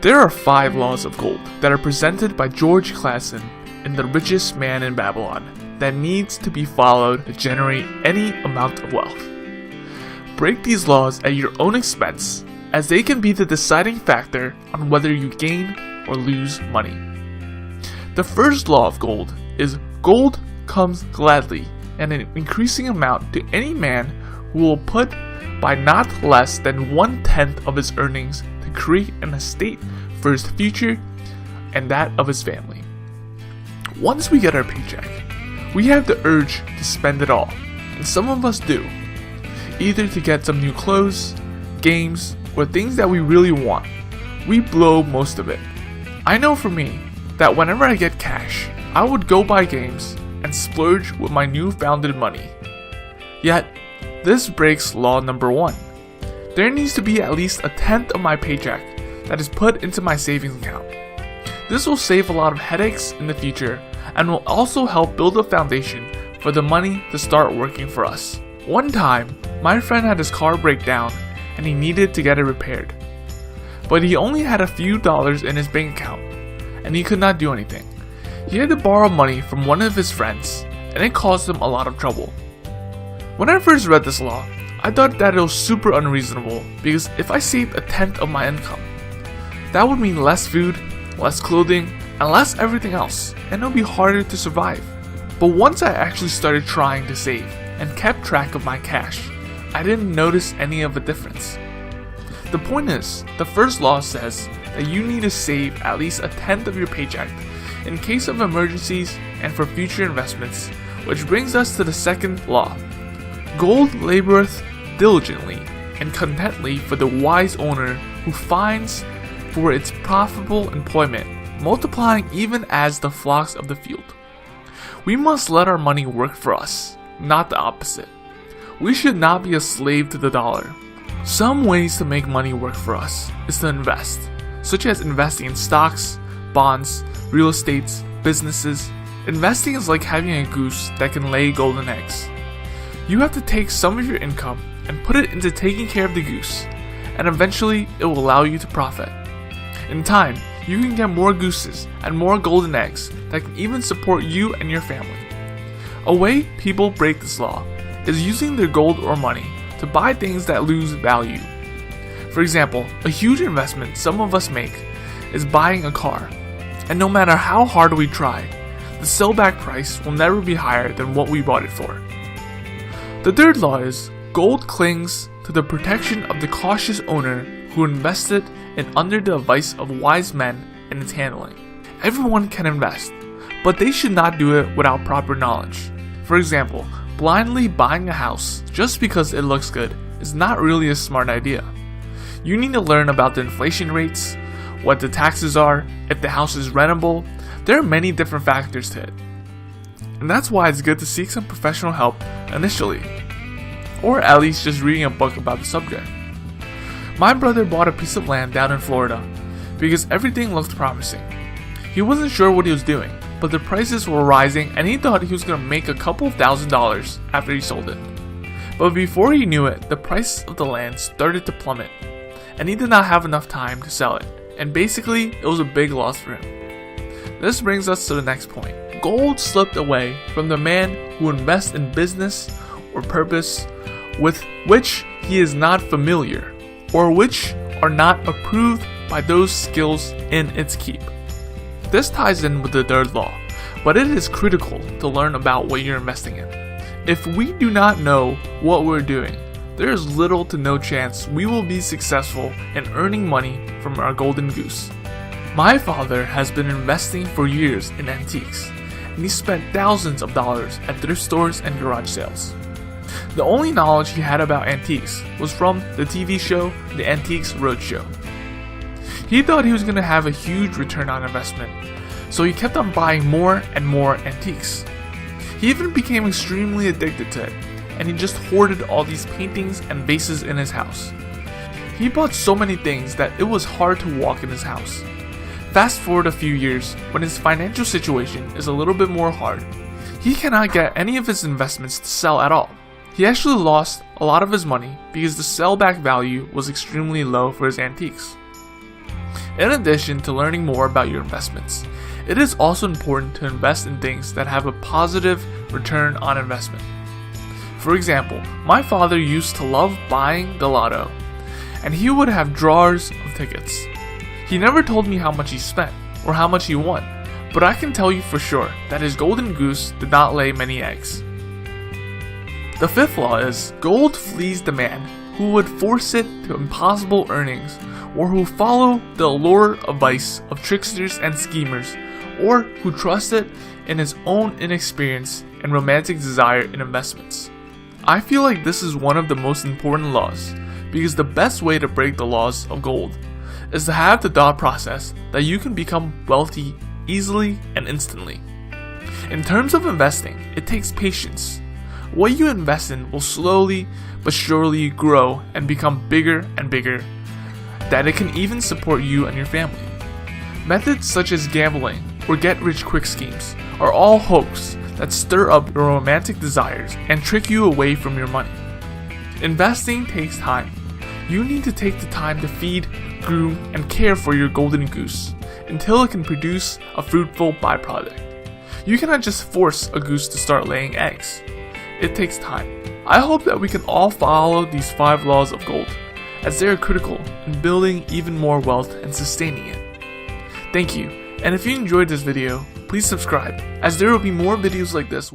There are 5 laws of gold that are presented by George Clason in The Richest Man in Babylon that needs to be followed to generate any amount of wealth. Break these laws at your own expense, as they can be the deciding factor on whether you gain or lose money. The first law of gold is gold comes gladly and an increasing amount to any man who will put by not less than 1/10 of his earnings to create an estate for his future and that of his family. Once we get our paycheck, we have the urge to spend it all, and some of us do, either to get some new clothes, games, or things that we really want. We blow most of it. I know for me that whenever I get cash, I would go buy games and splurge with my newfound money. Yet, this breaks law number 1. There needs to be at least 1/10 of my paycheck that is put into my savings account. This will save a lot of headaches in the future and will also help build a foundation for the money to start working for us. One time, my friend had his car break down and he needed to get it repaired. But he only had a few dollars in his bank account and he could not do anything. He had to borrow money from one of his friends and it caused him a lot of trouble. When I first read this law, I thought that it was super unreasonable because if I saved 1/10 of my income, that would mean less food, less clothing, and less everything else, and it would be harder to survive. But once I actually started trying to save and kept track of my cash, I didn't notice any of the difference. The point is, the first law says that you need to save at least 1/10 of your paycheck in case of emergencies and for future investments, which brings us to the second law. Gold laboreth diligently and contently for the wise owner who finds for its profitable employment, multiplying even as the flocks of the field. We must let our money work for us, not the opposite. We should not be a slave to the dollar. Some ways to make money work for us is to invest, such as investing in stocks, bonds, real estates, businesses. Investing is like having a goose that can lay golden eggs. You have to take some of your income and put it into taking care of the goose, and eventually it will allow you to profit. In time, you can get more gooses and more golden eggs that can even support you and your family. A way people break this law is using their gold or money to buy things that lose value. For example, a huge investment some of us make is buying a car, and no matter how hard we try, the sellback price will never be higher than what we bought it for. The third law is gold clings to the protection of the cautious owner who invested in under the advice of wise men in its handling. Everyone can invest, but they should not do it without proper knowledge. For example, blindly buying a house just because it looks good is not really a smart idea. You need to learn about the inflation rates, what the taxes are, if the house is rentable. There are many different factors to it. And that's why it's good to seek some professional help initially, or at least just reading a book about the subject. My brother bought a piece of land down in Florida because everything looked promising. He wasn't sure what he was doing, but the prices were rising and he thought he was going to make a couple of $1,000s after he sold it. But before he knew it, the price of the land started to plummet and he did not have enough time to sell it, and basically it was a big loss for him. This brings us to the next point. Gold slipped away from the man who invests in business or purpose with which he is not familiar, or which are not approved by those skills in its keep. This ties in with the third law, but it is critical to learn about what you're investing in. If we do not know what we're doing, there is little to no chance we will be successful in earning money from our golden goose. My father has been investing for years in antiques, and he spent thousands of dollars at thrift stores and garage sales. The only knowledge he had about antiques was from the TV show The Antiques Roadshow. He thought he was going to have a huge return on investment, so he kept on buying more and more antiques. He even became extremely addicted to it, and he just hoarded all these paintings and vases in his house. He bought so many things that it was hard to walk in his house. Fast forward a few years, when his financial situation is a little bit more hard, he cannot get any of his investments to sell at all. He actually lost a lot of his money because the sellback value was extremely low for his antiques. In addition to learning more about your investments, it is also important to invest in things that have a positive return on investment. For example, my father used to love buying the lotto, and he would have drawers of tickets. He never told me how much he spent or how much he won, but I can tell you for sure that his golden goose did not lay many eggs. The fifth law is, gold flees the man who would force it to impossible earnings, or who follow the allure of vice of tricksters and schemers, or who trust it in his own inexperience and romantic desire in investments. I feel like this is one of the most important laws, because the best way to break the laws of gold is to have the thought process that you can become wealthy easily and instantly. In terms of investing, it takes patience. What you invest in will slowly but surely grow and become bigger and bigger, that it can even support you and your family. Methods such as gambling or get-rich-quick schemes are all hoax that stir up your romantic desires and trick you away from your money. Investing takes time. You need to take the time to feed, groom, and care for your golden goose until it can produce a fruitful byproduct. You cannot just force a goose to start laying eggs. It takes time. I hope that we can all follow these 5 laws of gold, as they are critical in building even more wealth and sustaining it. Thank you, and if you enjoyed this video, please subscribe, as there will be more videos like this.